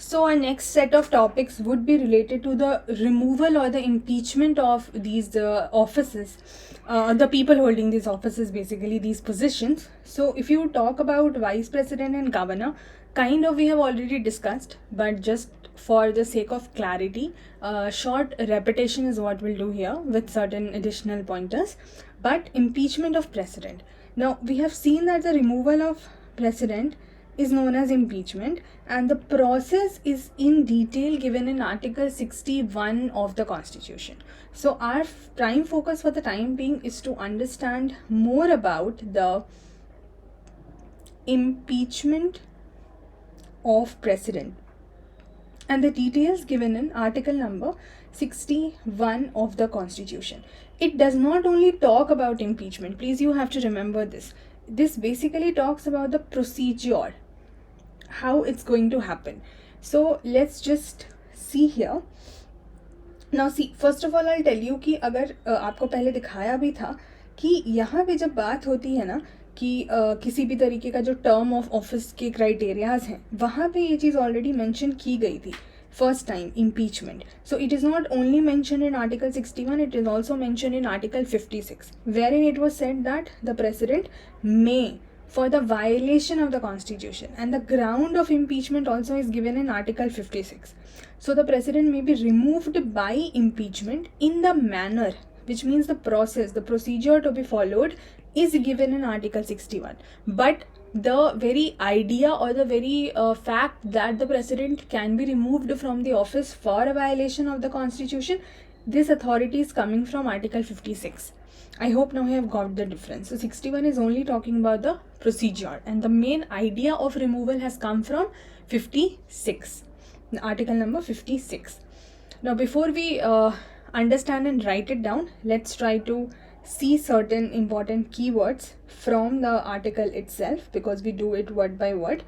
So our next set of topics would be related to the removal or the impeachment of these offices, the people holding these offices, basically these positions. So if you talk about vice president and governor, kind of we have already discussed, but just for the sake of clarity, short repetition is what we'll do here with certain additional pointers. But impeachment of president. Now we have seen that the removal of president is known as impeachment, and the process is in detail given in Article 61 of the Constitution. So our prime focus for the time being is to understand more about the impeachment of president and the details given in article number 61 of the Constitution. It does not only talk about impeachment, please, you have to remember this. This basically talks about the procedure, how it's going to happen. So let's just see here. Now see, first of all I'll tell you कि अगर आपको पहले दिखाया भी था कि यहाँ पे जब बात होती है ना कि किसी भी तरीके का जो टर्म ऑफ ऑफिस के क्राइटेरियाज हैं, वहाँ पे ये चीज़ ऑलरेडी मेंशन की गई थी first time, impeachment. So it is not only mentioned in Article 61, it is also mentioned in Article 56, wherein it was said that the president may, for the violation of the Constitution, and the ground of impeachment also is given in Article 56. So the president may be removed by impeachment in the manner, which means the process, the procedure to be followed is given in Article 61. But the very idea or the very fact that the president can be removed from the office for a violation of the Constitution, this authority is coming from Article 56. I hope now you have got the difference. So 61 is only talking about the procedure, and the main idea of removal has come from 56, article number 56. Now before we understand and write it down, let's try to see certain important keywords from the article itself, because we do it word by word.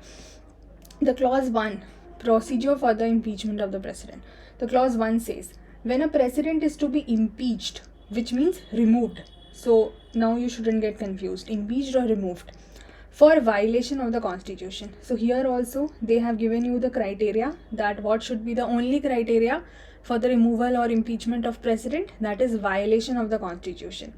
The clause 1, procedure for the impeachment of the president. The clause 1 says, when a president is to be impeached, which means removed. So now you shouldn't get confused, impeached or removed, for violation of the Constitution. So here also they have given you the criteria, that what should be the only criteria for the removal or impeachment of president, that is violation of the Constitution.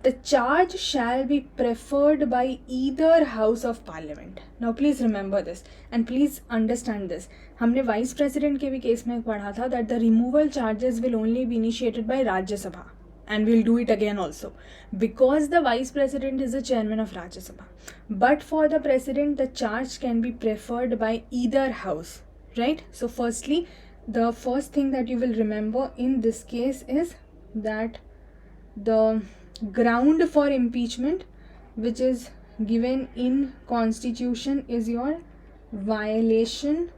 The charge shall be preferred by either house of parliament. Now please remember this and please understand this. हमने vice president के भी case में पढ़ा था that the removal charges will only be initiated by Rajya Sabha, and we'll do it again also, because the vice president is the chairman of Rajya Sabha. But for the president, the charge can be preferred by either house, right? So firstly, the first thing that you will remember in this case is that the ground for impeachment which is given in Constitution is your violation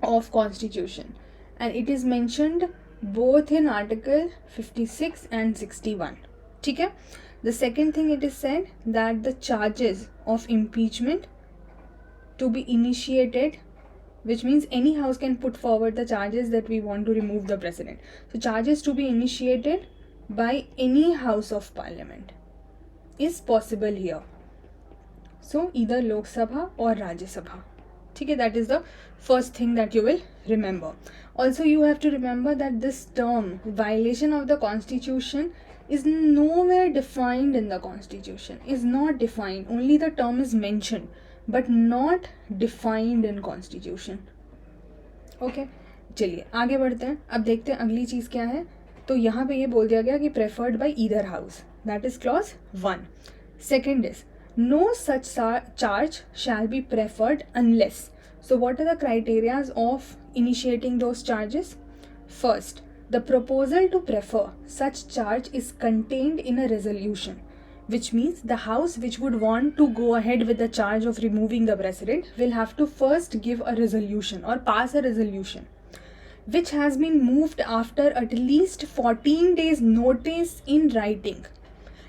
of Constitution, and it is mentioned both in Article 56 and 61. Okay? The second thing, it is said that the charges of impeachment to be initiated, which means any house can put forward the charges that we want to remove the president. So charges to be initiated by any house of parliament is possible here. So either Lok Sabha or Rajya Sabha. Okay, that is the first thing that you will remember. Also you have to remember that this term, violation of the Constitution, is nowhere defined in the Constitution, is not defined. Only the term is mentioned but not defined in Constitution. Okay, चलिए आगे बढ़ते हैं. अब देखते हैं अगली चीज़ क्या है. तो यहाँ पे ये बोल दिया गया कि preferred by either house, that is clause 1. Second is, no such charge shall be preferred unless. So what are the criteria of initiating those charges? First, the proposal to prefer such charge is contained in a resolution, which means the house which would want to go ahead with the charge of removing the president will have to first give a resolution or pass a resolution, which has been moved after at least 14 days notice in writing,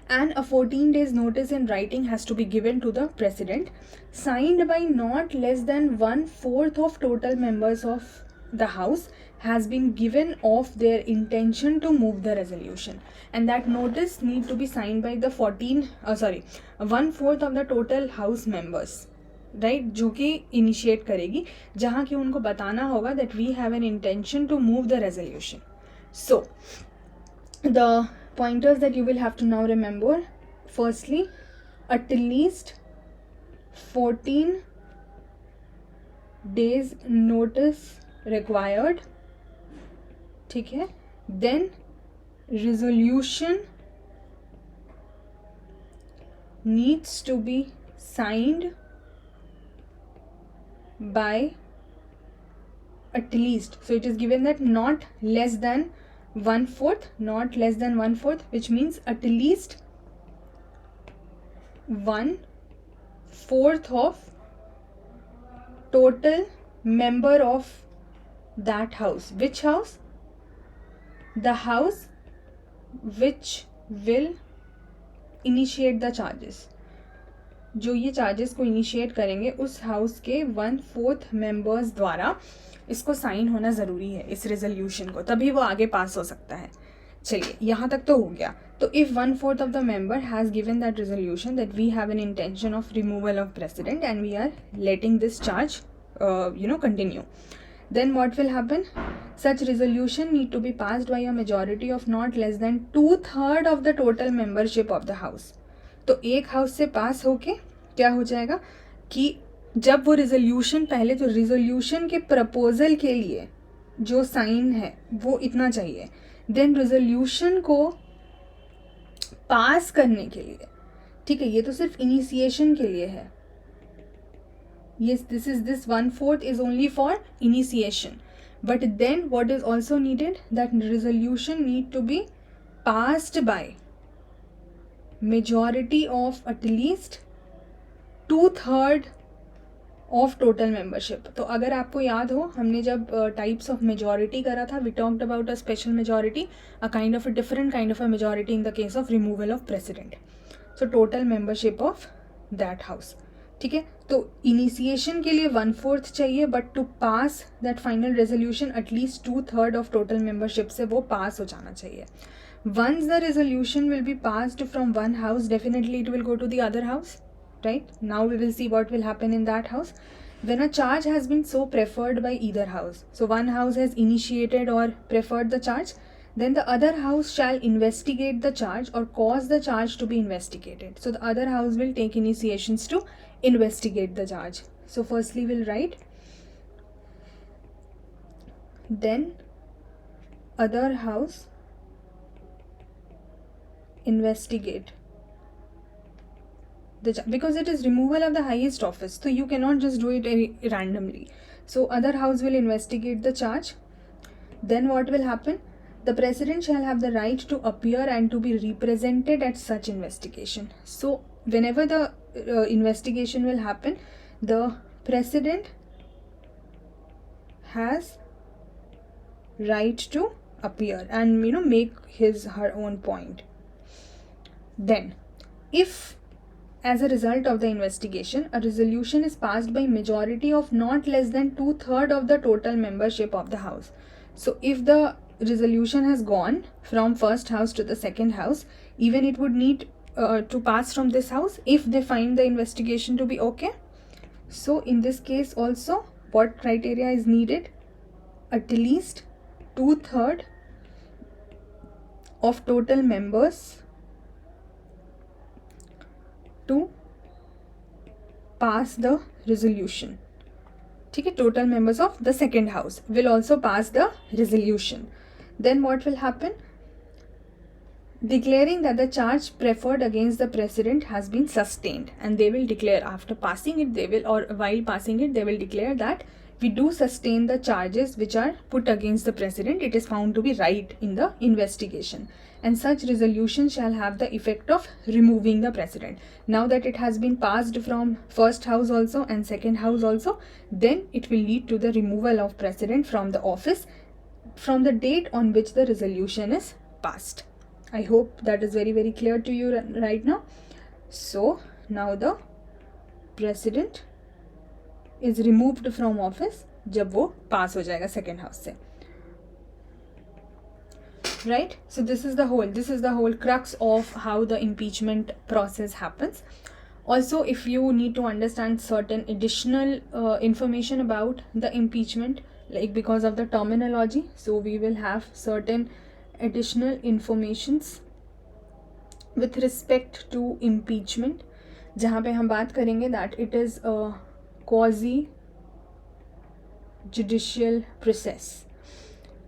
and a 14 days notice in writing has to be given to the president, signed by not less than 1/4 of total members of the house, has been given of their intention to move the resolution, and that notice need to be signed by the 1/4 of the total house members. Right, जो कि initiate करेगी, जहाँ कि उनको बताना होगा that we have an intention to move the resolution. So the pointers that you will have to now remember: firstly, at least 14 days notice required, ठीक है. then resolution needs to be signed by at least, so it is given that not less than 1/4, not less than 1/4, which means at least 1/4 of total member of that house. Which house? The house which will initiate the charges. जो ये charges को initiate करेंगे उस house के 1/4 members द्वारा इसको sign होना ज़रूरी है, इस रेजोल्यूशन को, तभी वो आगे पास हो सकता है. चलिए, यहाँ तक तो हो गया. तो if 1/4 of the member has given that resolution that we have an intention of removal of president and we are letting this charge continue, then what will happen? Such resolution need to be passed by a majority of not less than 2/3 of the total membership of the house. तो एक house से पास होके क्या हो जाएगा कि जब वो रिजोल्यूशन, पहले तो रिजोल्यूशन के प्रपोजल के लिए जो साइन है वो इतना चाहिए, देन रिजोल्यूशन को पास करने के लिए, ठीक है, ये तो सिर्फ इनिशिएशन के लिए है. Yes, this 1/4 is only for initiation, but then what is also needed, that resolution need to be passed by majority of at least 2/3 of total membership. तो अगर आपको याद हो, हमने जब types of majority करा था, we talked about a special majority, a different kind of a majority in the case of removal of president. So total membership of that house, ठीक है. तो इनिशिएशन के लिए 1/4 चाहिए, but to pass that final resolution at least 2/3 of total membership से वो पास हो जाना चाहिए. Once the resolution will be passed from one house, definitely it will go to the other house, right. Now we will see what will happen in that house when a charge has been so preferred by either house. So one house has initiated or preferred the charge, then the other house shall investigate the charge or cause the charge to be investigated. So the other house will take initiations to investigate the charge. So firstly we'll write, then other house investigate the charge, because it is removal of the highest office, so you cannot just do it randomly. So other house will investigate the charge. Then what will happen? The president shall have the right to appear and to be represented at such investigation. So whenever the investigation will happen, the president has right to appear and make her own point. Then if as a result of the investigation a resolution is passed by majority of not less than 2/3 of the total membership of the house, so if the resolution has gone from first house to the second house, even it would need to pass from this house if they find the investigation to be okay. So in this case also, what criteria is needed? At least 2/3 of total members to pass the resolution, ठीक है. Total members of the second house will also pass the resolution. Then what will happen? Declaring that the charge preferred against the president has been sustained, and they will declare after passing it, they will, or while passing it, they will declare that we do sustain the charges which are put against the president. It is found to be right in the investigation, and such resolution shall have the effect of removing the president. Now that it has been passed from first house also and second house also, then it will lead to the removal of president from the office from the date on which the resolution is passed. I hope that is very, very clear to you right now. So now the president is removed from office जब वो pass हो जाएगा second house से, right? So this is the whole crux of how the impeachment process happens. Also, if you need to understand certain additional information about the impeachment, like because of the terminology, so we will have certain additional informations with respect to impeachment, जहाँ पे हम बात करेंगे that it is a quasi judicial process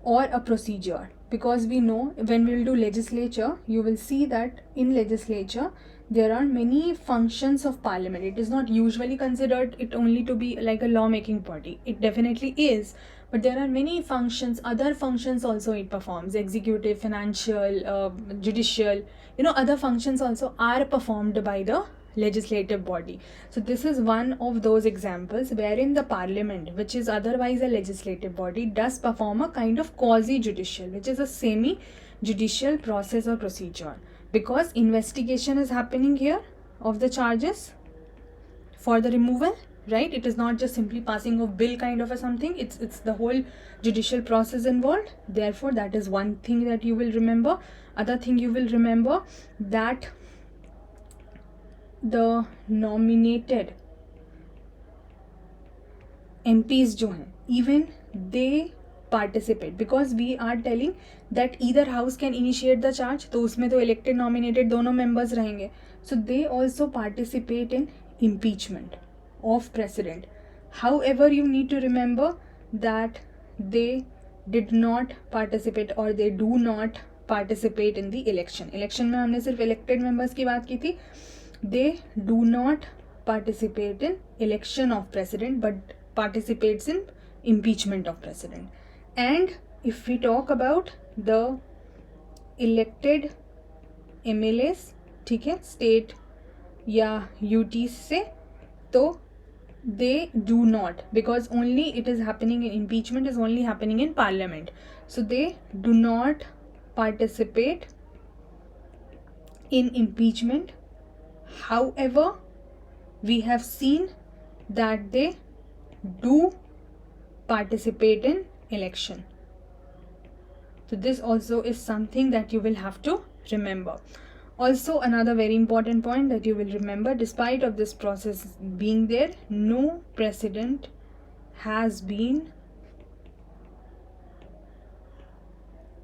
or a procedure, because we know when we will do legislature, you will see that in legislature there are many functions of parliament. It is not usually considered it only to be like a lawmaking body. It definitely is, but there are many functions, other functions also it performs: executive, financial, judicial, other functions also are performed by the legislative body. So this is one of those examples wherein the parliament, which is otherwise a legislative body, does perform a kind of quasi judicial, which is a semi judicial process or procedure, because investigation is happening here of the charges for the removal, right? It is not just simply passing of bill kind of a something, it's the whole judicial process involved. Therefore that is one thing that you will remember. Other thing you will remember, that the nominated MPs जो हैं, even they participate, because we are telling that either house can initiate the charge, तो उसमें तो elected nominated दोनों members रहेंगे, so they also participate in impeachment of president. However, you need to remember that they did not participate or they do not participate in the election. Election में हमने सिर्फ elected members की बात की थी. They do not participate in election of president but participates in impeachment of president. And if we talk about the elected MLAs, ठीक है, state या UT से, तो they do not, because only it is happening in impeachment is only happening in parliament, so they do not participate in impeachment. However, we have seen that they do participate in election. So this also is something that you will have to remember. Also, another very important point that you will remember, despite of this process being there, no president has been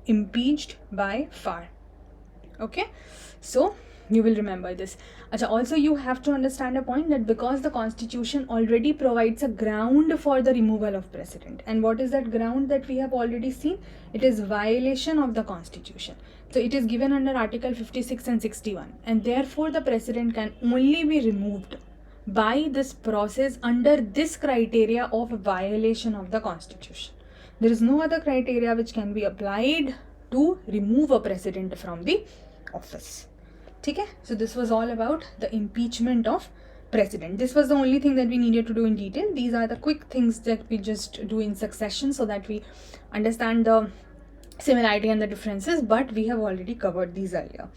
impeached by FAR. Okay, so you will remember this. Acha, also you have to understand a point that because the constitution already provides a ground for the removal of president, and what is that ground that we have already seen? It is violation of the constitution. So it is given under article 56 and 61, and therefore the president can only be removed by this process under this criteria of violation of the constitution. There is no other criteria which can be applied to remove a president from the office. Okay, so this was all about the impeachment of president. This was the only thing that we needed to do in detail. These are the quick things that we just do in succession so that we understand the similarity and the differences, but we have already covered these earlier.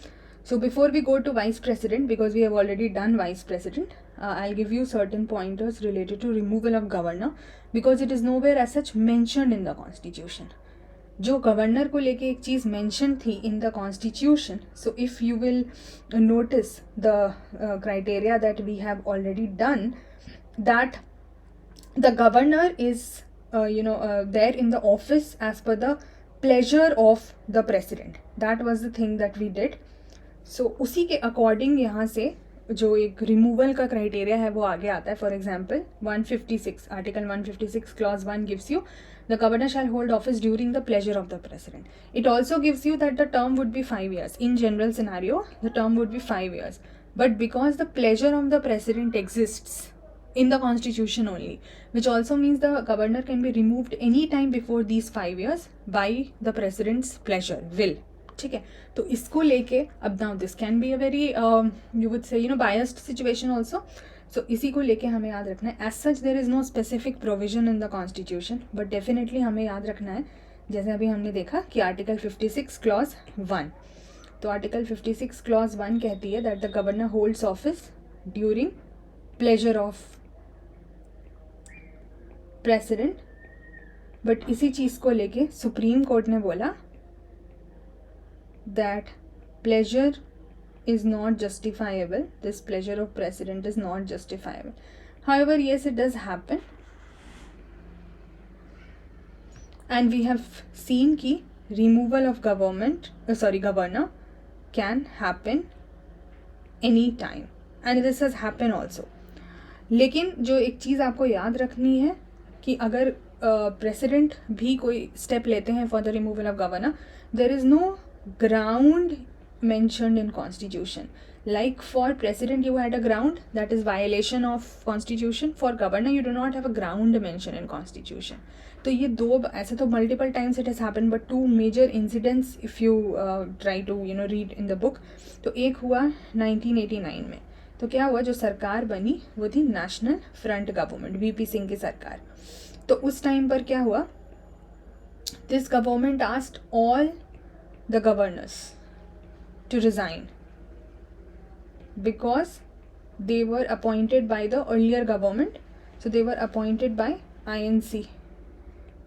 So before we go to vice president, because we have already done vice president, I'll give you certain pointers related to removal of governor, because it is nowhere as such mentioned in the constitution. जो governor को लेके एक चीज़ mention थी in the constitution, so if you will notice the criteria that we have already done, that the governor is there in the office as per the pleasure of the president. That was the thing that we did. So उसी के according यहाँ से जो एक removal का criteria है वो आगे आता है. For example 156, article 156 clause 1 gives you the governor shall hold office during the pleasure of the president. It also gives you that the term would be 5 years. In general scenario, the term would be 5 years. But because the pleasure of the president exists in the constitution only, which also means the governor can be removed any time before these 5 years by the president's pleasure, will. ठीक है, तो इसको लेके अब now this can be a very you would say biased situation also. So इसी को लेके हमें याद रखना है. As such there is no specific provision in the constitution, but definitely हमें याद रखना है, जैसे अभी हमने देखा कि आर्टिकल 56 क्लॉज 1. तो आर्टिकल 56 क्लॉज 1 कहती है that the governor holds office during pleasure of president. But इसी चीज़ को लेके सुप्रीम कोर्ट ने बोला that pleasure is not justifiable. This pleasure of president is not justifiable. However, yes, it does happen. And we have seen कि removal of governor can happen any time. And this has happened also. लेकिन जो एक चीज़ आपको याद रखनी है कि अगर प्रेसिडेंट भी कोई स्टेप लेते हैं for the removal of governor, there is no ground mentioned in constitution. Like for president you had a ground, that is violation of constitution. For governor you do not have a ground mentioned in constitution. तो ये दो ऐसे तो multiple times it has happened, but two major incidents if you try to read in the book. तो एक हुआ 1989 में. तो क्या हुआ, जो सरकार बनी वो थी national front government, VP Singh की सरकार. तो उस टाइम पर क्या हुआ, this government asked all the governors to resign because they were appointed by the earlier government. So they were appointed by INC,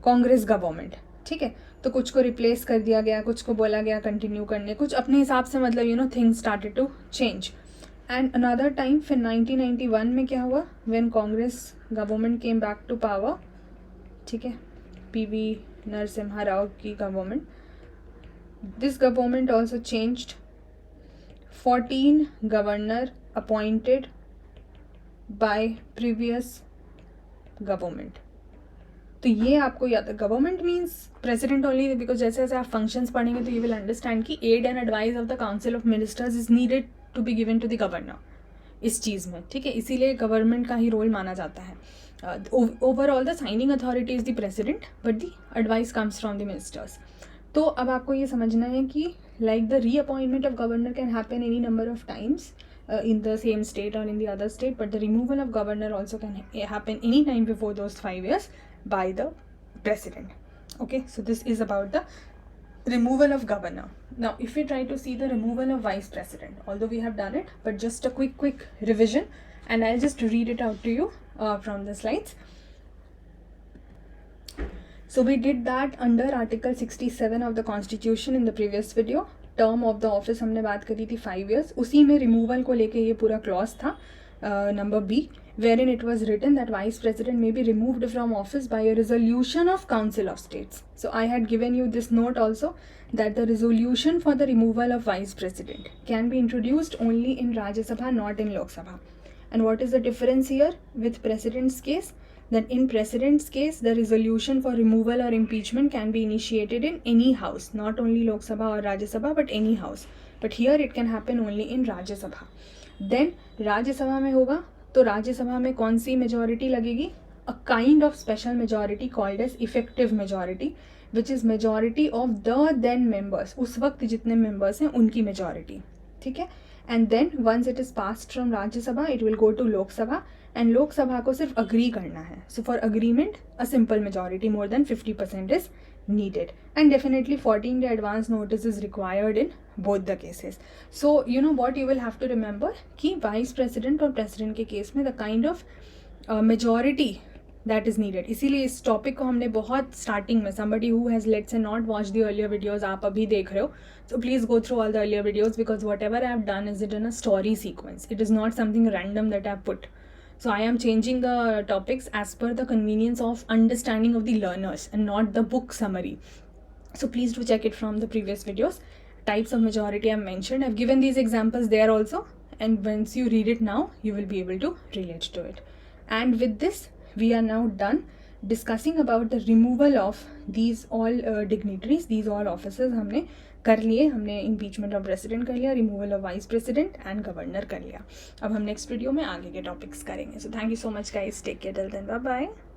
Congress government. ठीक है, तो कुछ को रिप्लेस कर दिया गया, कुछ को बोला गया कंटिन्यू करने, कुछ अपने हिसाब से, मतलब things started to change. And another time फिर 1991 में क्या हुआ, when Congress government came back to power. ठीक है, PV नरसिम्हा राव की government. This government also changed. 14 governor appointed by previous government. तो ये आपको याद, government means president only, because जैसे जैसे आप फंक्शंस पढ़ेंगे तो यू विल अंडरस्टैंड कि aid and advice of the council of ministers is needed to be given to the governor इस चीज़ में. ठीक है, इसीलिए गवर्नमेंट का ही रोल माना जाता है. Overall the signing authority is the president, but the advice comes from the ministers. तो अब आपको ये समझना है कि like the reappointment of governor can happen any number of times in the same state or in the other state, but the removal of governor also can happen any time before those 5 years by the president. Okay, so this is about the removal of governor. Now if we try to see the removal of vice president, although we have done it, but just a quick revision, and I'll just read it out to you from the slides. So we did that under Article 67 of the Constitution in the previous video. Term of the office हमने बात करी थी 5 years. उसी में removal को लेके ये पूरा clause था, number B, wherein it was written that vice president may be removed from office by a resolution of Council of States. So I had given you this note also, that the resolution for the removal of vice president can be introduced only in Rajya Sabha, not in Lok Sabha. And what is the difference here with president's case? That in president's case, the resolution for removal or impeachment can be initiated in any house, not only Lok Sabha or Rajya Sabha, but any house. But here it can happen only in Rajya Sabha. Then Rajya Sabha में होगा, तो राज्य सभा में कौन सी majority लगेगी? A kind of special majority called as effective majority, which is majority of the then members. उस वक्त जितने members हैं उनकी majority. ठीक है, and then once it is passed from Rajya Sabha, it will go to Lok Sabha, and Lok Sabha को सिर्फ agree करना है. So for agreement, a simple majority more than 50% is needed, and definitely 14-day advance notice is required in both the cases. So you know what you will have to remember कि vice president और president के case में the kind of majority that is needed. इसीलिए इस topic को हमने बहुत starting में, somebody who has let's say not watched the earlier videos, आप अभी देख रहे हो, so please go through all the earlier videos, because whatever I have done is it in a story sequence. It is not something random that I have put. So I am changing the topics as per the convenience of understanding of the learners and not the book summary. So please do check it from the previous videos. Types of majority I have mentioned. I have given these examples there also, and once you read it now, you will be able to relate to it. And with this, we are now done discussing about the removal of these all dignitaries, these all officers हमने कर लिए. हमने impeachment of president कर लिया, removal of vice president and governor कर लिया. अब हम next video में आगे के topics करेंगे. So thank you so much guys. Take care till then. Bye bye.